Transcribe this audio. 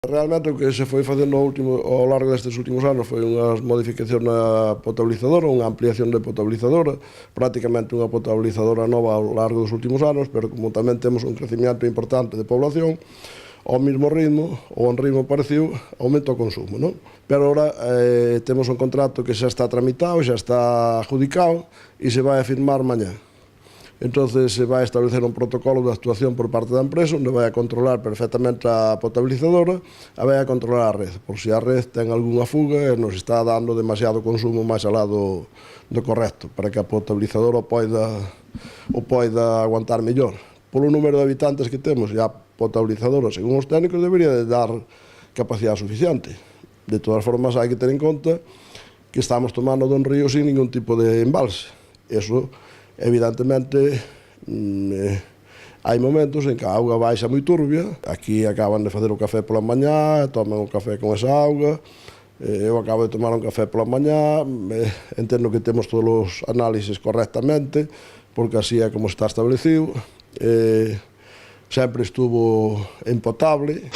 Realmente o que se foi facendo ao largo destes últimos anos foi unha modificación na potabilizadora, unha ampliación de potabilizadora, prácticamente unha potabilizadora nova ao largo dos últimos anos, pero como tamén temos un crecimiento importante de población, ao mesmo ritmo, ou a un ritmo parecido, aumenta o consumo, non? Pero agora temos un contrato que xa está tramitado, xa está adjudicado e se vai a firmar mañá. Entonces se vai a establecer un protocolo de actuación por parte da empresa onde vai a controlar perfectamente a potabilizadora e vai a controlar a red, por se a red ten algunha fuga e nos está dando demasiado consumo máis alá do correcto, para que a potabilizadora o poida aguantar mellor. Polo número de habitantes que temos e a potabilizadora, según os técnicos, debería de dar capacidade suficiente. De todas formas, hai que ter en conta que estamos tomando dun río sin ningún tipo de embalse. Eso, evidentemente, hai momentos en que a auga baixa moi turbia. Aquí acaban de facer o café pola mañá, toman o café con esa auga. Eu acabo de tomar un café pola mañá, entendo que temos todos os análises correctamente, porque así é como está establecido. Sempre estuvo en potable.